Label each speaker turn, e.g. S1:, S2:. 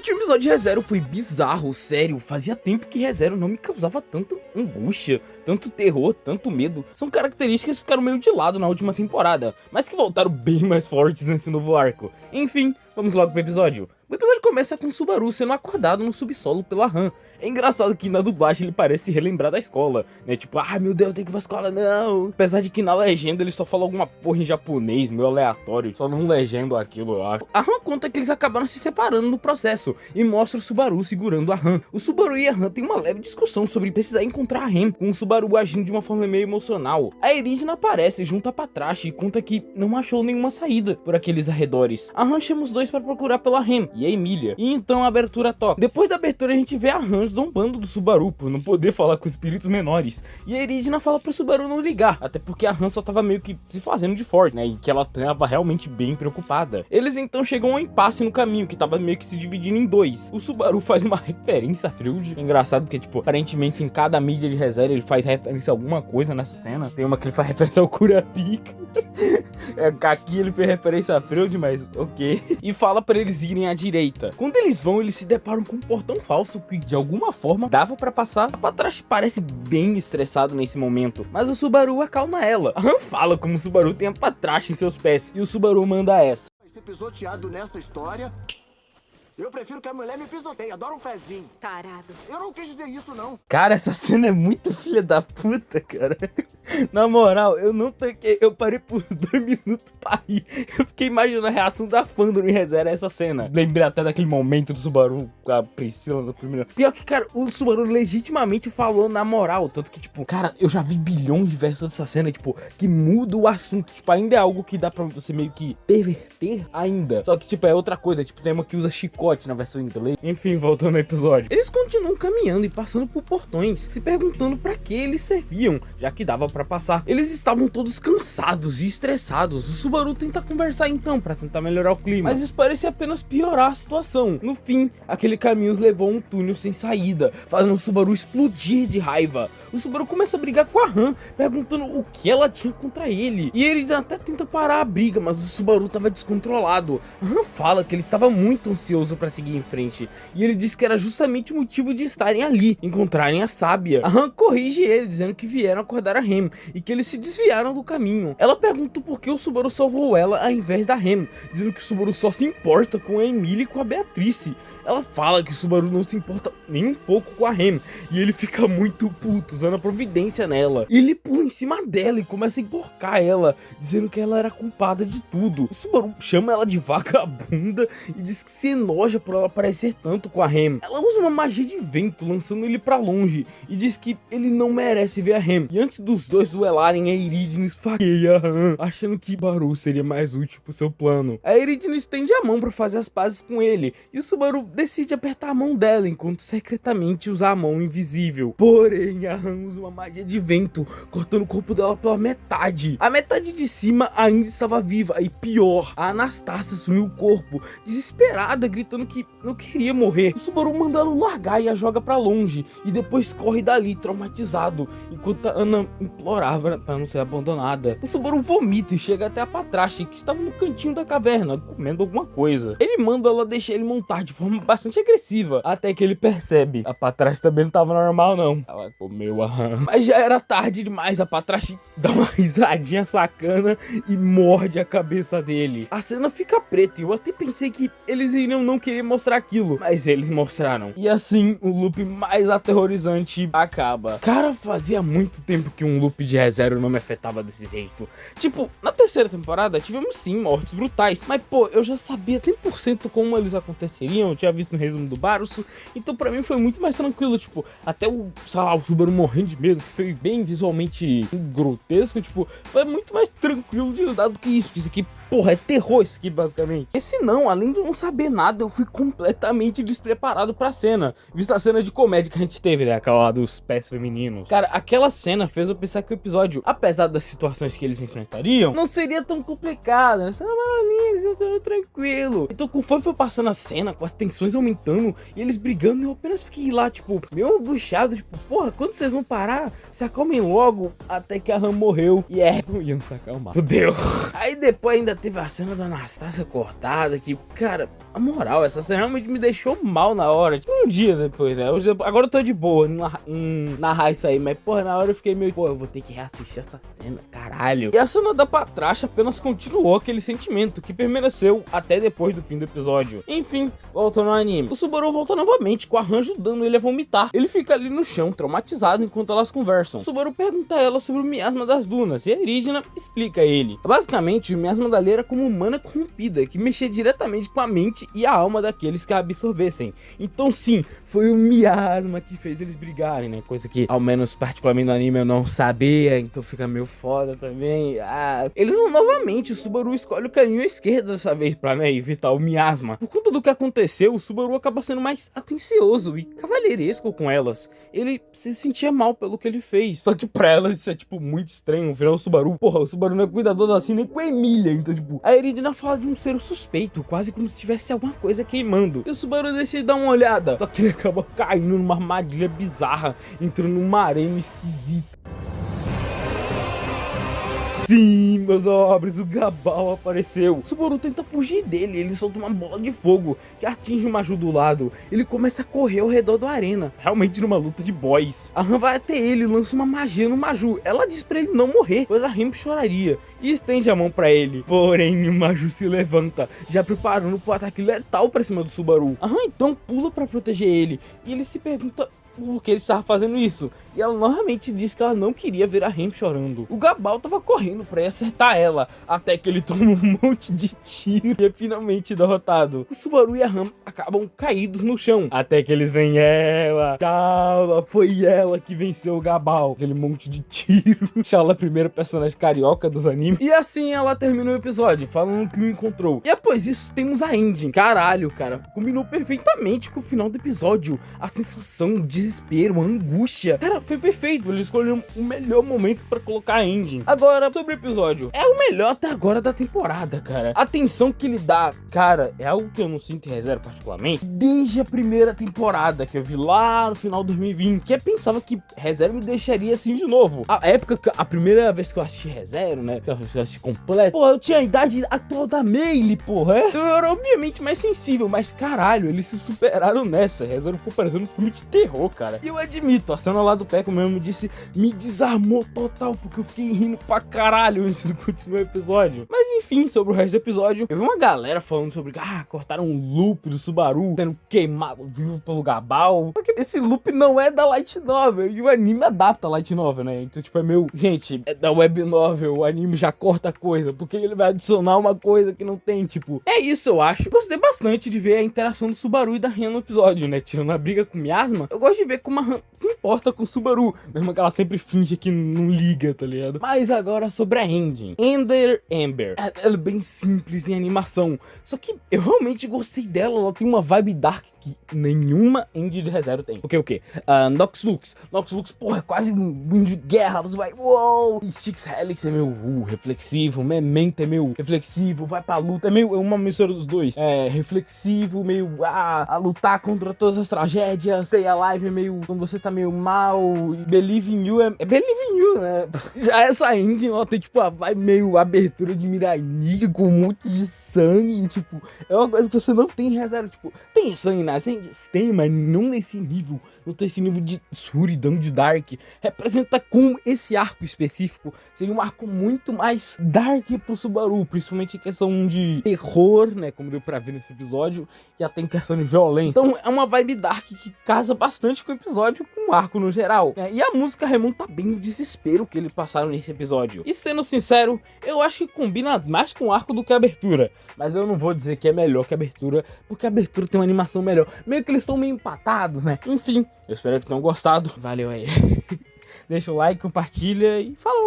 S1: último episódio de ReZero foi bizarro, sério, fazia tempo que ReZero não me causava tanta angústia, tanto terror, tanto medo. São características que ficaram meio de lado na última temporada, mas que voltaram bem mais fortes nesse novo arco. Enfim, vamos logo pro episódio. O episódio começa com o Subaru sendo acordado no subsolo pela Han. É engraçado que na dublagem ele parece relembrar da escola, né? Tipo, ah, meu Deus, eu tenho que ir pra escola, não. Apesar de que na legenda ele só fala alguma porra em japonês, meio aleatório, só não legendo aquilo, eu acho. A Han conta que eles acabaram se separando no processo e mostra o Subaru segurando a Han. O Subaru e a Han têm uma leve discussão sobre precisar encontrar a Ren, com o Subaru agindo de uma forma meio emocional. A Eridna aparece junto a Patrasche e conta que não achou nenhuma saída por aqueles arredores. A Han chama os dois para procurar pela Ren e a Emília, e então a abertura toca. Depois da abertura a gente vê a Han zombando do Subaru por não poder falar com espíritos menores, e a Eridna fala pro Subaru não ligar, até porque a Han só tava meio que se fazendo de forte, né, e que ela tava realmente bem preocupada. Eles então chegam a um impasse no caminho, que tava meio que se dividindo em dois. O Subaru faz uma referência a Freud, é engraçado porque, tipo, aparentemente em cada mídia de ReZero ele faz referência a alguma coisa nessa cena. Tem uma que ele faz referência ao Kurapika. Aqui ele fez referência a Freud, mas ok. E fala pra eles irem à direita. Quando eles vão, eles se deparam com um portão falso que de alguma forma dava pra passar. A Patrasche parece bem estressado nesse momento, mas o Subaru acalma ela. A Han fala como o Subaru tem a Patrasche em seus pés, e o Subaru manda essa:
S2: Vai ser pisoteado nessa história. Eu prefiro que a mulher me pisoteie, adoro um pezinho.
S3: Tarado.
S2: Eu não quis dizer isso, não.
S1: Cara, essa cena é muito filha da puta, cara. Na moral, eu não tanquei. Eu parei por 2 minutos pra rir. Eu fiquei imaginando a reação da fandom em ReZero a essa cena. Lembrei até daquele momento do Subaru com a Priscila no primeiro. Pior que, cara, o Subaru legitimamente falou na moral. Tanto que, tipo, cara, eu já vi bilhões de versos dessa cena, tipo, que muda o assunto. Tipo, ainda é algo que dá pra você meio que perverter ainda. Só que, tipo, é outra coisa. Tipo, tem uma que usa chicote na versão em inglês. Enfim, voltando ao episódio. Eles continuam caminhando e passando por portões, se perguntando pra que eles serviam, já que dava pra passar. Eles estavam todos cansados e estressados. O Subaru tenta conversar então, pra tentar melhorar o clima, mas isso parecia apenas piorar a situação. No fim, aquele caminho os levou a um túnel sem saída, fazendo o Subaru explodir de raiva. O Subaru começa a brigar com a Han, perguntando o que ela tinha contra ele. E ele até tenta parar a briga, mas o Subaru tava descontrolado. A Han fala que ele estava muito ansioso pra seguir em frente, e ele disse que era justamente o motivo de estarem ali, encontrarem a sábia. A Han corrige ele, dizendo que vieram acordar a Ren, e que eles se desviaram do caminho. Ela pergunta por que o Subaru salvou ela ao invés da Ren, dizendo que o Subaru só se importa com a Emília e com a Beatrice. Ela fala que o Subaru não se importa nem um pouco com a Ren, e ele fica muito puto, usando a providência nela. E ele pula em cima dela e começa a enforcar ela, dizendo que ela era culpada de tudo. O Subaru chama ela de vagabunda e diz que se enoja por ela parecer tanto com a Ren. Ela usa uma magia de vento, lançando ele pra longe, e diz que ele não merece ver a Ren. E antes dos dois duelarem, a Eridna esfaqueia a Han, achando que Subaru seria mais útil pro seu plano. A Eridna estende a mão pra fazer as pazes com ele, e o Subaru decide apertar a mão dela, enquanto secretamente usa a mão invisível. Porém, a Han usa uma magia de vento, cortando o corpo dela pela metade. A metade de cima ainda estava viva, e pior, a Anastácia assumiu o corpo, desesperada, gritando que não queria morrer. O Subaru manda ela largar e a joga pra longe, e depois corre dali, traumatizado, enquanto a Ana implorava pra não ser abandonada. O Subaru vomita e chega até a Patrasche, que estava no cantinho da caverna, comendo alguma coisa. Ele manda ela deixar ele montar de forma bastante agressiva, até que ele percebe: a Patrasche também não tava normal não. Ela comeu a Han. Mas já era tarde demais. A Patrasche dá uma risadinha sacana e morde a cabeça dele. A cena fica preta, e eu até pensei que eles iriam não querer mostrar aquilo, mas eles mostraram. E assim, o loop mais aterrorizante acaba. Cara, fazia muito tempo que um loop de ReZero não me afetava desse jeito. Tipo, na terceira temporada tivemos sim mortes brutais, mas pô, eu já sabia 100% como eles aconteceriam, eu tinha visto no resumo do Baruço, então pra mim foi muito mais tranquilo. Tipo, até o, sei lá, o Subaru morrendo de medo, que foi bem visualmente grotesco, tipo, foi muito mais tranquilo de lidar do que isso. Isso aqui, porra, é terror isso aqui, basicamente. Esse não, além de não saber nada, eu fui completamente despreparado pra cena. Visto a cena de comédia que a gente teve, né? Aquela lá dos pés femininos. Cara, aquela cena fez eu pensar que o episódio, apesar das situações que eles enfrentariam, não seria tão complicado, né? Seria tranquilo. Então, conforme foi passando a cena, com as tensões aumentando e eles brigando, eu apenas fiquei lá, tipo, meio angustiado, tipo, porra, quando vocês vão parar? Se acalmem logo. Até que a Han morreu e não iam se acalmar. Fudeu. Aí depois ainda ainda teve a cena da Anastácia cortada, que, cara, a moral, essa cena realmente me deixou mal na hora. Tipo, um dia depois, né? Agora eu tô de boa em narrar isso aí, mas, porra, na hora eu fiquei meio, pô, eu vou ter que reassistir essa cena, caralho. E a cena da Patrasha apenas continuou aquele sentimento que permaneceu até depois do fim do episódio. Enfim, voltando ao anime. O Subaru volta novamente, com a Han ajudando ele a vomitar. Ele fica ali no chão, traumatizado, enquanto elas conversam. O Subaru pergunta a ela sobre o miasma das dunas, e a Eridna explica a ele. Basicamente, o miasma dali era como humana corrompida, que mexia diretamente com a mente e a alma daqueles que a absorvessem. Então sim, foi o miasma que fez eles brigarem, né? Coisa que, ao menos particularmente no anime, eu não sabia, então fica meio foda também. Eles vão novamente, o Subaru escolhe o caminho à esquerda dessa vez pra, né, evitar o miasma. Por conta do que aconteceu, o Subaru acaba sendo mais atencioso e cavalheiresco com elas. Ele se sentia mal pelo que ele fez. Só que pra elas isso é, tipo, muito estranho. Virar o Subaru, porra, o Subaru não é cuidador assim nem com a Emília. Então, tipo, a Eridna fala de um ser suspeito, quase como se tivesse alguma coisa queimando. E o Subaru decide dar uma olhada. Só que ele acaba caindo numa armadilha bizarra, entrando numa arena esquisita. Sim, meus nobres, o Gabal apareceu. O Subaru tenta fugir dele, ele solta uma bola de fogo que atinge o Maju do lado. Ele começa a correr ao redor da arena, realmente numa luta de boys. A Han vai até ele e lança uma magia no Maju. Ela diz pra ele não morrer, pois a Himp choraria, e estende a mão pra ele. Porém, o Maju se levanta, já preparando pro ataque letal pra cima do Subaru. A Han então pula pra proteger ele, e ele se pergunta por que ele estava fazendo isso, e ela novamente diz que ela não queria ver a Hemp chorando. O Gabal tava correndo pra ir acertar ela, até que ele toma um monte de tiro e é finalmente derrotado. O Subaru e a Han acabam caídos no chão, até que eles veem ela. Shala, foi ela que venceu o Gabal. Aquele monte de tiro. Shala, a primeira personagem carioca dos animes. E assim ela termina o episódio, falando que o encontrou. E após isso temos a ending. Caralho, cara, combinou perfeitamente com o final do episódio. A sensação, o desespero, a angústia. Cara, foi perfeito. Eles escolheram o melhor momento pra colocar a ending. Agora, sobre o episódio. É o melhor até agora da temporada, cara. A tensão que ele dá, cara, é algo que eu não sinto em ReZero particularmente. Desde a primeira temporada que eu vi lá no final de 2020. Que eu pensava que ReZero me deixaria assim de novo. A época, a primeira vez que eu assisti ReZero, né? Que eu assisti completo. Porra, eu tinha a idade atual da Meili, porra. Eu era obviamente mais sensível. Mas caralho, eles se superaram nessa. ReZero ficou parecendo um filme de terror, cara. E eu admito, a cena lá do Peco mesmo me desarmou total, porque eu fiquei rindo pra caralho antes de continuar o episódio. Mas enfim, sobre o resto do episódio, eu vi uma galera falando sobre, cortaram um loop do Subaru sendo queimado vivo pelo Gabal. Porque esse loop não é da Light Novel, e o anime adapta a Light Novel, né? Então, tipo, é meio... Gente, é da Web Novel, o anime já corta coisa, porque ele vai adicionar uma coisa que não tem, tipo... É isso, eu acho. Gostei bastante de ver a interação do Subaru e da Ren no episódio, né? Tirando a briga com o Miasma, eu gosto de ver como a Han se importa com o Subaru, mesmo que ela sempre finge que não liga, tá ligado? Mas agora sobre a ending. Ender Ember. Ela é bem simples em animação, só que eu realmente gostei dela. Ela tem uma vibe dark que nenhuma ending de ReZero tem. Porque o quê? Nox Lux. Nox Lux, porra, é quase um de guerra. Você vai, uou! Styx Helix é meio reflexivo. Memento é meio reflexivo. Vai pra luta, é uma mistura dos dois. É reflexivo, meio a lutar contra todas as tragédias. Stay Alive é meio quando você tá meio mal. Believe in You é Believe in You, né? Já essa ending, ela tem tipo a vibe meio abertura de Miraniga com um monte de sangue, tipo, é uma coisa que você não tem em ReZero, tipo, tem sangue nas endings? Tem, mas não nesse nível, não tem esse nível de escuridão de Dark. Representa com esse arco específico, seria um arco muito mais Dark pro Subaru, principalmente em questão de terror, né, como deu pra ver nesse episódio, e até em questão de violência. Então é uma vibe Dark que casa bastante com o episódio, com o arco no geral, né? E a música remonta bem o desespero que eles passaram nesse episódio. E sendo sincero, eu acho que combina mais com o arco do que a abertura. Mas eu não vou dizer que é melhor que a abertura, porque a abertura tem uma animação melhor. Meio que eles estão meio empatados, né? Enfim, eu espero que tenham gostado. Valeu aí. Deixa o like, compartilha e falou!